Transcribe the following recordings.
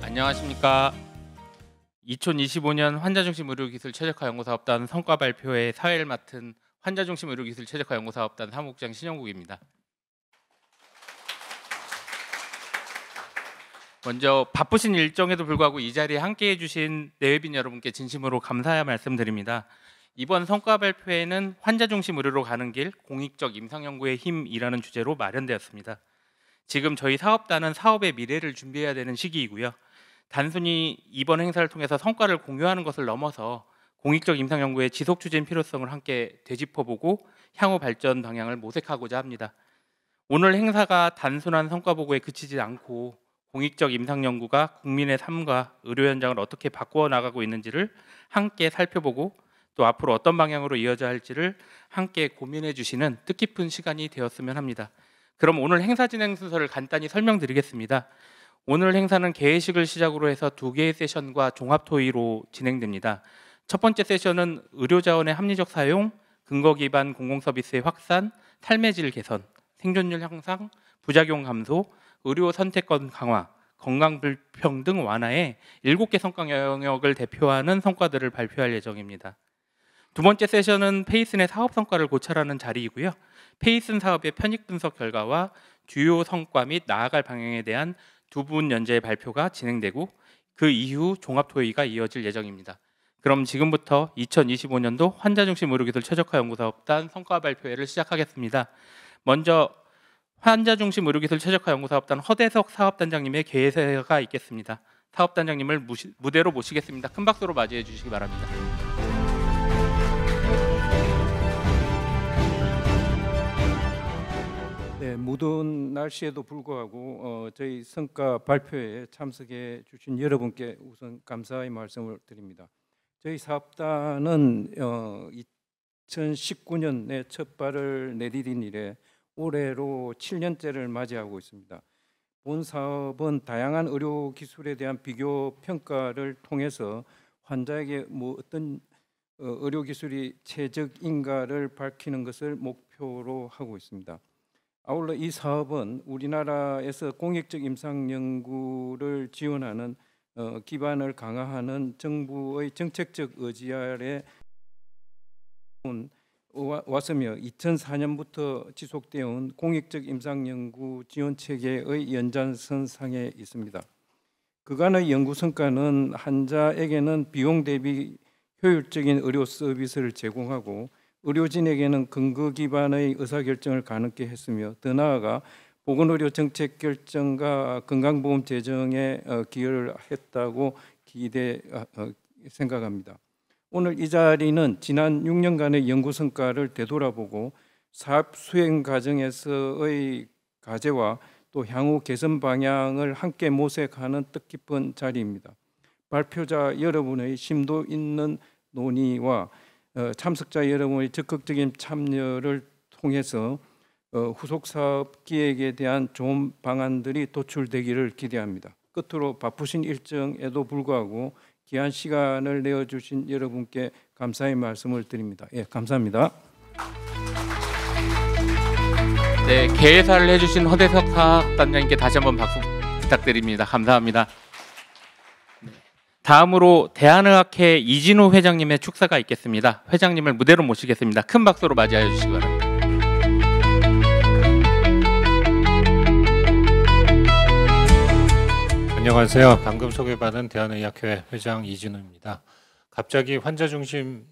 안녕하십니까. 2025년 환자중심 의료기술 최적화 연구사업단 성과 발표회 사회를 맡은 환자중심 의료기술 최적화 연구사업단 사무국장 신영국입니다. 먼저 바쁘신 일정에도 불구하고 이 자리에 함께해 주신 내외빈 여러분께 진심으로 감사의 말씀드립니다. 이번 성과 발표회는 환자중심 의료로 가는 길, 공익적 임상연구의 힘이라는 주제로 마련되었습니다. 지금 저희 사업단은 사업의 미래를 준비해야 되는 시기이고요. 단순히 이번 행사를 통해서 성과를 공유하는 것을 넘어서 공익적 임상연구의 지속 추진 필요성을 함께 되짚어보고 향후 발전 방향을 모색하고자 합니다. 오늘 행사가 단순한 성과 보고에 그치지 않고 공익적 임상연구가 국민의 삶과 의료 현장을 어떻게 바꾸어 나가고 있는지를 함께 살펴보고 또 앞으로 어떤 방향으로 이어져야 할지를 함께 고민해 주시는 뜻깊은 시간이 되었으면 합니다. 그럼 오늘 행사 진행 순서를 간단히 설명드리겠습니다. 오늘 행사는 개회식을 시작으로 해서 2개의 세션과 종합 토의로 진행됩니다. 첫 번째 세션은 의료자원의 합리적 사용, 근거 기반 공공서비스의 확산, 삶의 질 개선, 생존율 향상, 부작용 감소, 의료 선택권 강화, 건강 불평등 완화의 7개 성과 영역을 대표하는 성과들을 발표할 예정입니다. 두 번째 세션은 페이슨의 사업 성과를 고찰하는 자리이고요. 페이슨 사업의 편익 분석 결과와 주요 성과 및 나아갈 방향에 대한 2분 연재의 발표가 진행되고 그 이후 종합 토의가 이어질 예정입니다. 그럼 지금부터 2025년도 환자중심 의료기술 최적화 연구사업단 성과 발표회를 시작하겠습니다. 먼저 환자중심 의료기술 최적화 연구사업단 허대석 사업단장님의 개회사가 있겠습니다. 사업단장님을 무대로 모시겠습니다. 큰 박수로 맞이해 주시기 바랍니다. 네, 무더운 날씨에도 불구하고 저희 성과 발표에 참석해 주신 여러분께 우선 감사의 말씀을 드립니다. 저희 사업단은 2019년에 첫 발을 내디딘 이래 올해로 7년째를 맞이하고 있습니다. 본 사업은 다양한 의료 기술에 대한 비교 평가를 통해서 환자에게 어떤 의료 기술이 최적인가를 밝히는 것을 목표로 하고 있습니다. 아울러 이 사업은 우리나라에서 공익적 임상 연구를 지원하는 기반을 강화하는 정부의 정책적 의지 아래 왔으며 2004년부터 지속되어 온 공익적 임상 연구 지원 체계의 연장선상에 있습니다. 그간의 연구 성과는 환자에게는 비용 대비 효율적인 의료 서비스를 제공하고 의료진에게는 근거 기반의 의사결정을 가능케 했으며 더 나아가 보건의료 정책 결정과 건강보험 제정에 기여를 했다고 생각합니다. 오늘 이 자리는 지난 6년간의 연구 성과를 되돌아보고 사업 수행 과정에서의 과제와 또 향후 개선 방향을 함께 모색하는 뜻깊은 자리입니다. 발표자 여러분의 심도 있는 논의와 참석자 여러분의 적극적인 참여를 통해서 후속 사업 기획에 대한 좋은 방안들이 도출되기를 기대합니다. 끝으로 바쁘신 일정에도 불구하고 귀한 시간을 내어주신 여러분께 감사의 말씀을 드립니다. 예, 감사합니다. 네, 개회사를 해주신 허대석 사업단장님께 다시 한번 박수 부탁드립니다. 감사합니다. 다음으로 대한의학회 이진우 회장님의 축사가 있겠습니다. 회장님을 무대로 모시겠습니다. 큰 박수로 맞이하여 주시기 바랍니다. 안녕하세요. 방금 소개받은 대한의학회 회장 이진우입니다. 갑자기 환자중심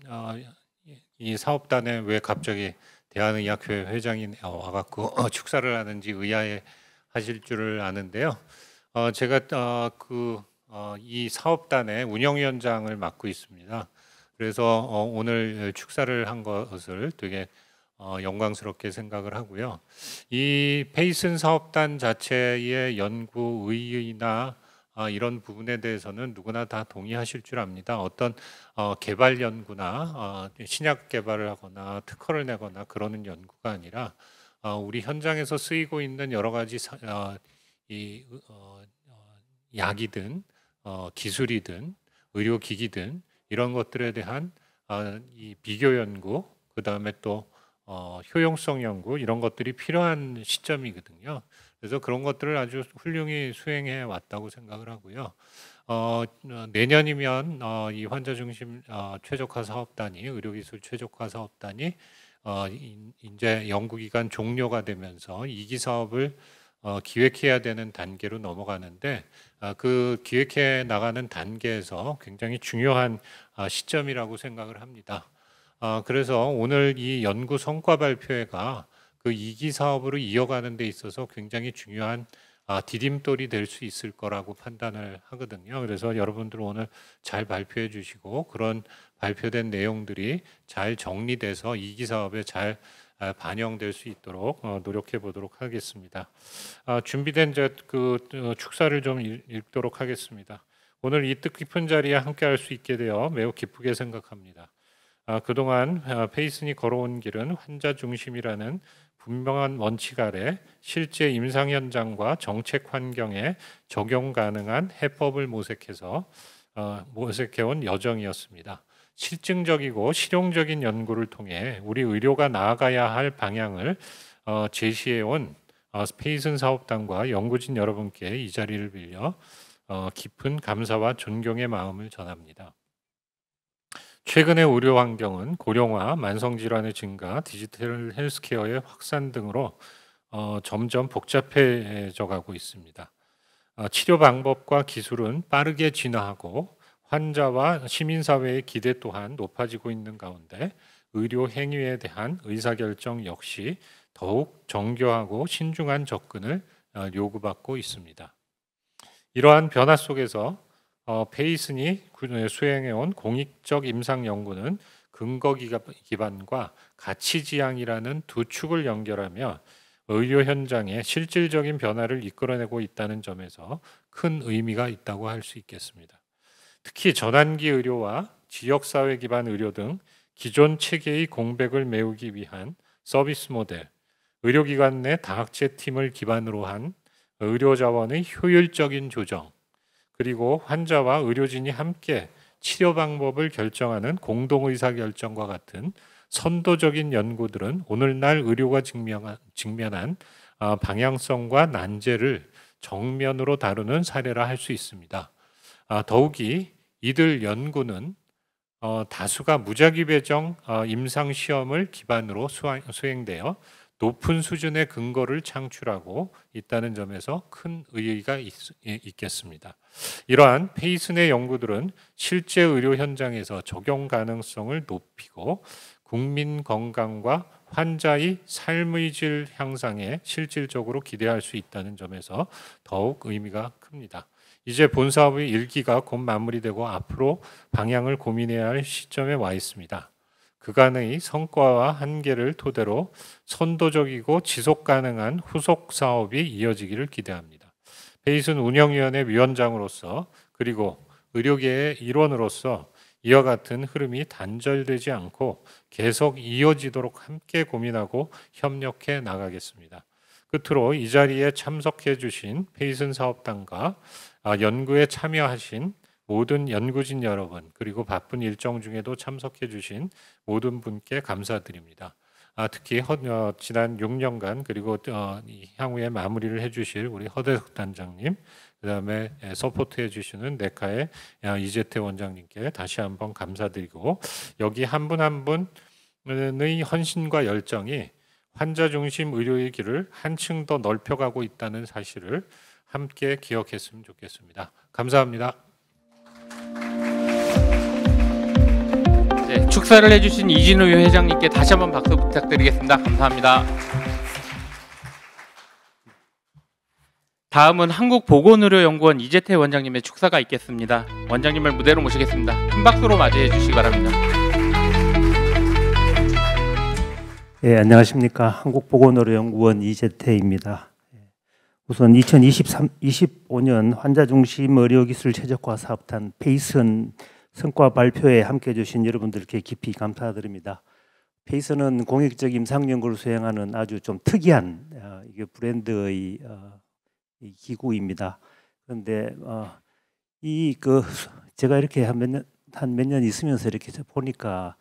이 사업단에 왜 갑자기 대한의학회 회장이 와갖고 축사를 하는지 의아해 하실 줄을 아는데요. 제가 이 사업단의 운영위원장을 맡고 있습니다. 그래서 오늘 축사를 한 것을 되게 영광스럽게 생각을 하고요. 이 페이슨 사업단 자체의 연구 의의나 이런 부분에 대해서는 누구나 다 동의하실 줄 압니다. 어떤 개발 연구나 신약 개발을 하거나 특허를 내거나 그러는 연구가 아니라 우리 현장에서 쓰이고 있는 여러 가지 약이든 기술이든 의료기기든 이런 것들에 대한 이 비교 연구, 그 다음에 또 효용성 연구 이런 것들이 필요한 시점이거든요. 그래서 그런 것들을 아주 훌륭히 수행해 왔다고 생각을 하고요. 내년이면 이 환자 중심 최적화 사업단이 의료기술 최적화 사업단이 이제 연구기간 종료가 되면서 2기 사업을 기획해야 되는 단계로 넘어가는데 그 기획해 나가는 단계에서 굉장히 중요한 시점이라고 생각을 합니다. 그래서 오늘 이 연구 성과 발표회가 그 2기 사업으로 이어가는 데 있어서 굉장히 중요한 디딤돌이 될 수 있을 거라고 판단을 하거든요. 그래서 여러분들 오늘 잘 발표해 주시고 그런 발표된 내용들이 잘 정리돼서 2기 사업에 잘 반영될 수 있도록 노력해 보도록 하겠습니다. 준비된 그 축사를 좀 읽도록 하겠습니다. 오늘 이 뜻깊은 자리에 함께할 수 있게 되어 매우 기쁘게 생각합니다. 그동안 페이슨이 걸어온 길은 환자 중심이라는 분명한 원칙 아래 실제 임상 현장과 정책 환경에 적용 가능한 해법을 모색해온 여정이었습니다. 실증적이고 실용적인 연구를 통해 우리 의료가 나아가야 할 방향을 제시해온 페이슨 사업단과 연구진 여러분께 이 자리를 빌려 깊은 감사와 존경의 마음을 전합니다. 최근의 의료 환경은 고령화, 만성질환의 증가, 디지털 헬스케어의 확산 등으로 점점 복잡해져 가고 있습니다. 치료 방법과 기술은 빠르게 진화하고 환자와 시민사회의 기대 또한 높아지고 있는 가운데 의료 행위에 대한 의사결정 역시 더욱 정교하고 신중한 접근을 요구받고 있습니다. 이러한 변화 속에서 페이슨이 수행해온 공익적 임상 연구는 근거 기반과 가치 지향이라는 두 축을 연결하며 의료 현장에 실질적인 변화를 이끌어내고 있다는 점에서 큰 의미가 있다고 할 수 있겠습니다. 특히 전환기 의료와 지역사회 기반 의료 등 기존 체계의 공백을 메우기 위한 서비스 모델, 의료기관 내 다학제 팀을 기반으로 한 의료 자원의 효율적인 조정, 그리고 환자와 의료진이 함께 치료 방법을 결정하는 공동의사결정과 같은 선도적인 연구들은 오늘날 의료가 직면한 방향성과 난제를 정면으로 다루는 사례라 할 수 있습니다. 더욱이 이들 연구는 다수가 무작위 배정 임상 시험을 기반으로 수행되어 높은 수준의 근거를 창출하고 있다는 점에서 큰 의의가 있겠습니다. 이러한 페이슨의 연구들은 실제 의료 현장에서 적용 가능성을 높이고 국민 건강과 환자의 삶의 질 향상에 실질적으로 기대할 수 있다는 점에서 더욱 의미가 큽니다. 이제 본 사업의 1기가 곧 마무리되고 앞으로 방향을 고민해야 할 시점에 와 있습니다. 그간의 성과와 한계를 토대로 선도적이고 지속 가능한 후속 사업이 이어지기를 기대합니다. 페이슨 운영위원회 위원장으로서 그리고 의료계의 일원으로서 이와 같은 흐름이 단절되지 않고 계속 이어지도록 함께 고민하고 협력해 나가겠습니다. 끝으로 이 자리에 참석해 주신 페이슨 사업단과 연구에 참여하신 모든 연구진 여러분, 그리고 바쁜 일정 중에도 참석해 주신 모든 분께 감사드립니다. 특히 지난 6년간 그리고 향후에 마무리를 해주실 우리 허대석 단장님, 그다음에 서포트해 주시는 네카의 이재태 원장님께 다시 한번 감사드리고, 여기 한 분 한 분의 헌신과 열정이 환자 중심 의료의 길을 한층 더 넓혀가고 있다는 사실을 함께 기억했으면 좋겠습니다. 감사합니다. 네, 축사를 해주신 이진우 회장님께 다시 한번 박수 부탁드리겠습니다. 감사합니다. 다음은 한국보건의료연구원 이재태 원장님의 축사가 있겠습니다. 원장님을 무대로 모시겠습니다. 큰 박수로 맞이해 주시기 바랍니다. 예, 안녕하십니까. 한국보건의료연구원 이재태입니다. 우선 2025년 환자중심 의료기술 최적화 사업단 페이슨 성과 발표에 함께해 주신 여러분들께 깊이 감사드립니다. 페이슨은 공익적 임상 연구를 수행하는 아주 좀 특이한 이게 브랜드의 기구입니다. 그런데 제가 이렇게 한 몇 년 있으면서 이렇게 보니까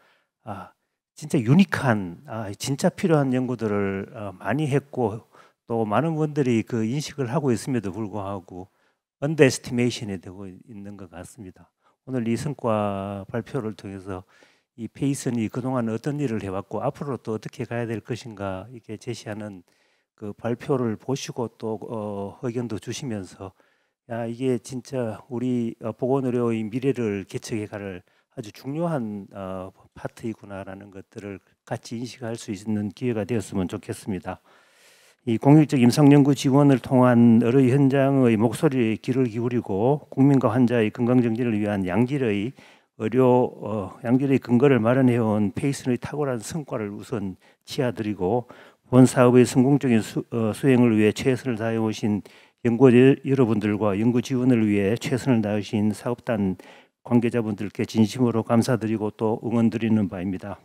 진짜 유니크한 진짜 필요한 연구들을 많이 했고 또 많은 분들이 그 인식을 하고 있음에도 불구하고 언더에스티메이션이 되고 있는 것 같습니다. 오늘 이 성과 발표를 통해서 이 페이슨이 그동안 어떤 일을 해왔고 앞으로 또 어떻게 가야 될 것인가 이렇게 제시하는 그 발표를 보시고 또 의견도 주시면서 야 이게 진짜 우리 보건의료의 미래를 개척해 갈 아주 중요한 파트이구나라는 것들을 같이 인식할 수 있는 기회가 되었으면 좋겠습니다. 이 공익적 임상연구 지원을 통한 의료 현장의 목소리에 귀를 기울이고 국민과 환자의 건강 정진을 위한 양질의 양질의 근거를 마련해온 페이슨의 탁월한 성과를 우선 치아드리고 본 사업의 성공적인 수행을 위해 최선을 다해 오신 연구원 여러분들과 연구 지원을 위해 최선을 다하신 사업단 관계자분들께 진심으로 감사드리고 또 응원드리는 바입니다.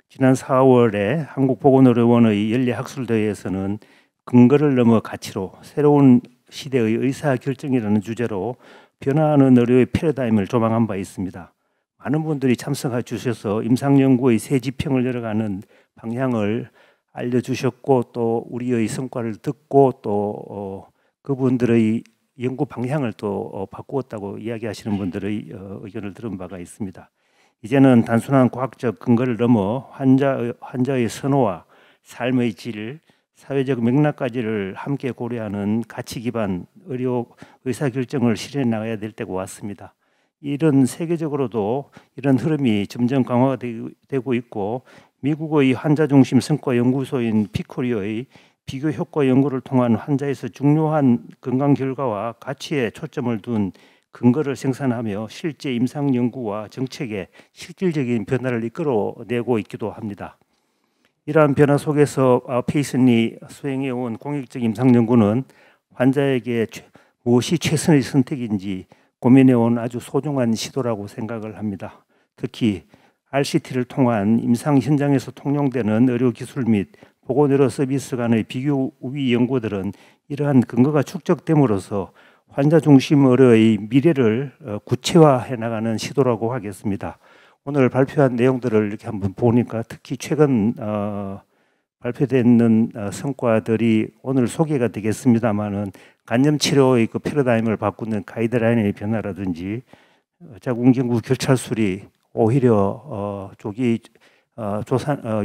지난 4월에 한국보건의료원의 연례학술대회에서는 근거를 넘어 가치로 새로운 시대의 의사결정이라는 주제로 변화하는 의료의 패러다임을 조망한 바 있습니다. 많은 분들이 참석해 주셔서 임상연구의 새 지평을 열어가는 방향을 알려주셨고 또 우리의 성과를 듣고 또 그분들의 연구 방향을 또 바꾸었다고 이야기하시는 분들의 의견을 들은 바가 있습니다. 이제는 단순한 과학적 근거를 넘어 환자의 선호와 삶의 질, 사회적 맥락까지를 함께 고려하는 가치 기반 의료 의사결정을 실현해 나가야 될 때가 왔습니다. 이런 세계적으로도 이런 흐름이 점점 강화되고 있고 미국의 환자 중심 성과 연구소인 피코리어의 비교 효과 연구를 통한 환자에서 중요한 건강 결과와 가치에 초점을 둔 근거를 생산하며 실제 임상 연구와 정책에 실질적인 변화를 이끌어내고 있기도 합니다. 이러한 변화 속에서 페이슨이 수행해온 공익적 임상 연구는 환자에게 무엇이 최선의 선택인지 고민해온 아주 소중한 시도라고 생각을 합니다. 특히 RCT를 통한 임상 현장에서 통용되는 의료 기술 및 보건의료 서비스 간의 비교 우위 연구들은 이러한 근거가 축적됨으로써 환자 중심 의료의 미래를 구체화해 나가는 시도라고 하겠습니다. 오늘 발표한 내용들을 이렇게 한번 보니까 특히 최근 발표되는 성과들이 오늘 소개가 되겠습니다만은 간염 치료의 그 패러다임을 바꾸는 가이드라인의 변화라든지 자궁경부 결찰술이 오히려 조기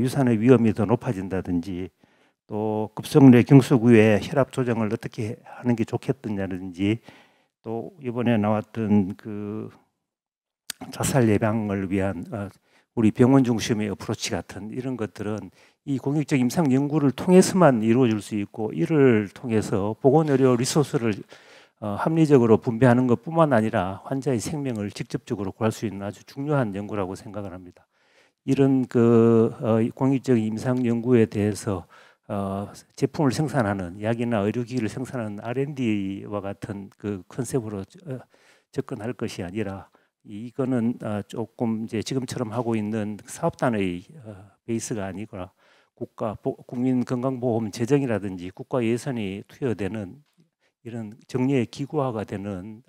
유산의 위험이 더 높아진다든지 또 급성뇌 경색 후에 혈압 조정을 어떻게 하는 게 좋겠느냐든지 또 이번에 나왔던 그 자살 예방을 위한 우리 병원 중심의 어프로치 같은 이런 것들은 이 공익적 임상 연구를 통해서만 이루어질 수 있고 이를 통해서 보건의료 리소스를 합리적으로 분배하는 것뿐만 아니라 환자의 생명을 직접적으로 구할 수 있는 아주 중요한 연구라고 생각을 합니다. 이런 공익적 임상 연구에 대해서 제품을 생산하는 약이나 의료기기를 생산하는 R&D와 같은 그 컨셉으로 접근할 것이 아니라 이거는 조금 이제 지금처럼 하고 있는 사업단의 베이스가 아니라 국민건강보험 재정이라든지 국가 예산이 투여되는 이런 정리의 기구화가 되는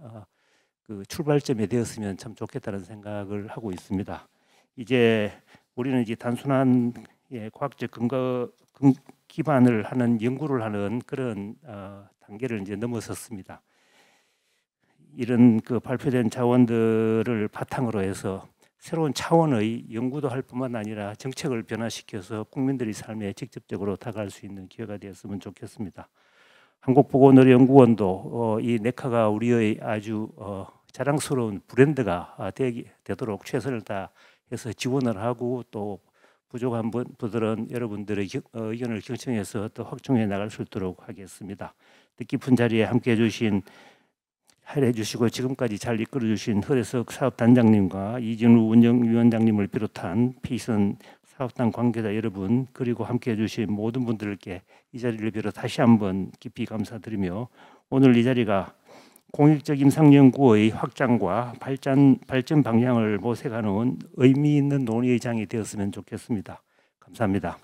그 출발점이 되었으면 참 좋겠다는 생각을 하고 있습니다. 이제 우리는 이제 단순한 과학적 근거 기반을 하는 연구를 하는 그런 단계를 이제 넘어섰습니다. 이런 그 발표된 자원들을 바탕으로 해서 새로운 차원의 연구도 할 뿐만 아니라 정책을 변화시켜서 국민들의 삶에 직접적으로 다가갈 수 있는 기회가 되었으면 좋겠습니다. 한국보건의료연구원도 이 네카가 우리의 아주 자랑스러운 브랜드가 되도록 최선을 다해서 지원을 하고 또 부족한 분들은 여러분들의 의견을 경청해서 또 확충해 나갈 수 있도록 하겠습니다. 뜻깊은 자리에 함께해 주시고 지금까지 잘 이끌어 주신 허대석 사업단장님과 이진우 운영위원장님을 비롯한 페이슨 사업단 관계자 여러분 그리고 함께해 주신 모든 분들께 이 자리를 빌어 다시 한번 깊이 감사드리며 오늘 이 자리가 공익적 임상연구의 확장과 발전 방향을 모색하는 의미 있는 논의의 장이 되었으면 좋겠습니다. 감사합니다.